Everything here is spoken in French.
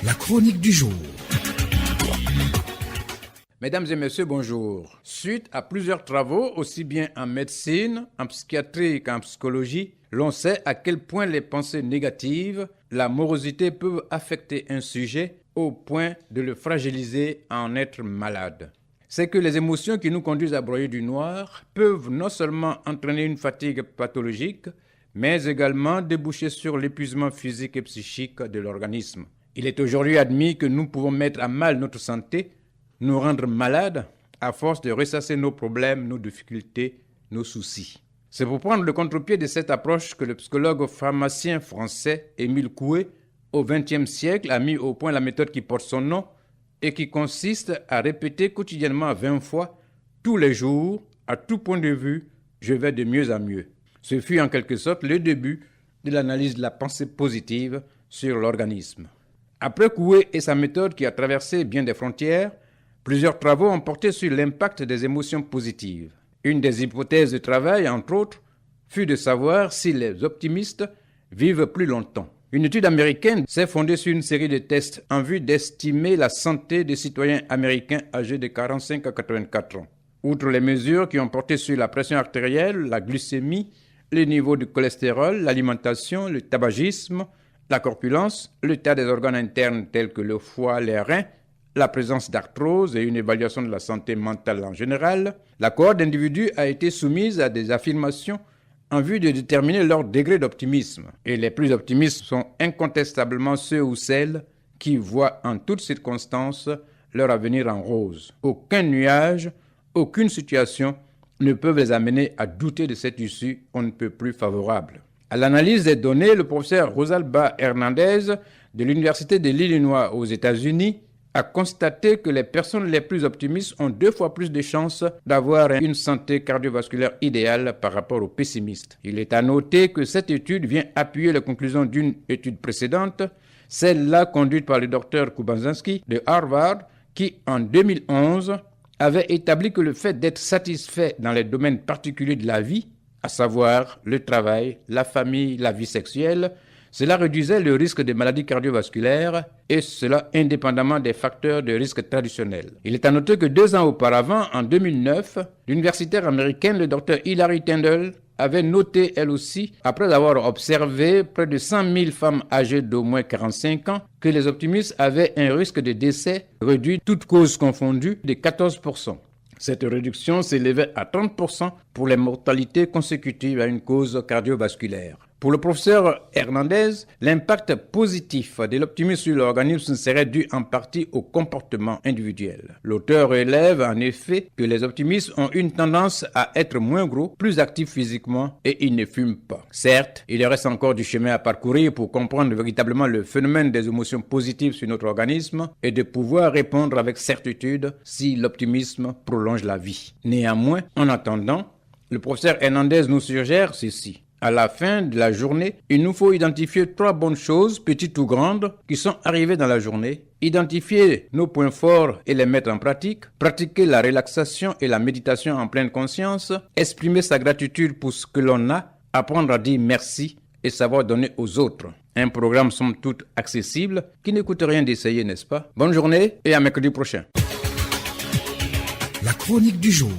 La chronique du jour. Mesdames et messieurs, bonjour. Suite à plusieurs travaux, aussi bien en médecine, en psychiatrie qu'en psychologie, l'on sait à quel point les pensées négatives, la morosité peuvent affecter un sujet au point de le fragiliser à en être malade. C'est que les émotions qui nous conduisent à broyer du noir peuvent non seulement entraîner une fatigue pathologique, mais également déboucher sur l'épuisement physique et psychique de l'organisme. Il est aujourd'hui admis que nous pouvons mettre à mal notre santé, nous rendre malades à force de ressasser nos problèmes, nos difficultés, nos soucis. C'est pour prendre le contre-pied de cette approche que le psychologue pharmacien français Émile Coué, au XXe siècle, a mis au point la méthode qui porte son nom et qui consiste à répéter quotidiennement 20 fois, tous les jours, à tout point de vue, je vais de mieux en mieux. Ce fut en quelque sorte le début de l'analyse de la pensée positive sur l'organisme. Après Coué et sa méthode qui a traversé bien des frontières, plusieurs travaux ont porté sur l'impact des émotions positives. Une des hypothèses de travail, entre autres, fut de savoir si les optimistes vivent plus longtemps. Une étude américaine s'est fondée sur une série de tests en vue d'estimer la santé des citoyens américains âgés de 45 à 84 ans. Outre les mesures qui ont porté sur la pression artérielle, la glycémie, les niveaux de cholestérol, l'alimentation, le tabagisme, la corpulence, l'état des organes internes tels que le foie, les reins, la présence d'arthrose et une évaluation de la santé mentale en général, la cohorte d'individus a été soumise à des affirmations en vue de déterminer leur degré d'optimisme. Et les plus optimistes sont incontestablement ceux ou celles qui voient en toutes circonstances leur avenir en rose. Aucun nuage, aucune situation ne peuvent les amener à douter de cette issue on ne peut plus favorable. À l'analyse des données, le professeur Rosalba Hernandez de l'Université de l'Illinois aux États-Unis a constaté que les personnes les plus optimistes ont 2 fois plus de chances d'avoir une santé cardiovasculaire idéale par rapport aux pessimistes. Il est à noter que cette étude vient appuyer les conclusions d'une étude précédente, celle-là conduite par le docteur Kubanzinski de Harvard, qui en 2011 avait établi que le fait d'être satisfait dans les domaines particuliers de la vie, à savoir le travail, la famille, la vie sexuelle, cela réduisait le risque de maladies cardiovasculaires et cela indépendamment des facteurs de risque traditionnels. Il est à noter que 2 ans auparavant, en 2009, l'universitaire américaine, le Dr Hilary Tendell, avait noté elle aussi, après avoir observé près de 100 000 femmes âgées d'au moins 45 ans, que les optimistes avaient un risque de décès réduit, toutes causes confondues, de 14%. Cette réduction s'élevait à 30% pour les mortalités consécutives à une cause cardiovasculaire. Pour le professeur Hernandez, l'impact positif de l'optimisme sur l'organisme serait dû en partie au comportement individuel. L'auteur relève en effet que les optimistes ont une tendance à être moins gros, plus actifs physiquement et ils ne fument pas. Certes, il reste encore du chemin à parcourir pour comprendre véritablement le phénomène des émotions positives sur notre organisme et de pouvoir répondre avec certitude si l'optimisme prolonge la vie. Néanmoins, en attendant, le professeur Hernandez nous suggère ceci. À la fin de la journée, il nous faut identifier 3 bonnes choses, petites ou grandes, qui sont arrivées dans la journée, identifier nos points forts et les mettre en pratique, pratiquer la relaxation et la méditation en pleine conscience, exprimer sa gratitude pour ce que l'on a, apprendre à dire merci et savoir donner aux autres. Un programme somme toute accessible qui ne coûte rien d'essayer, n'est-ce pas? Bonne journée et à mercredi prochain. La chronique du jour.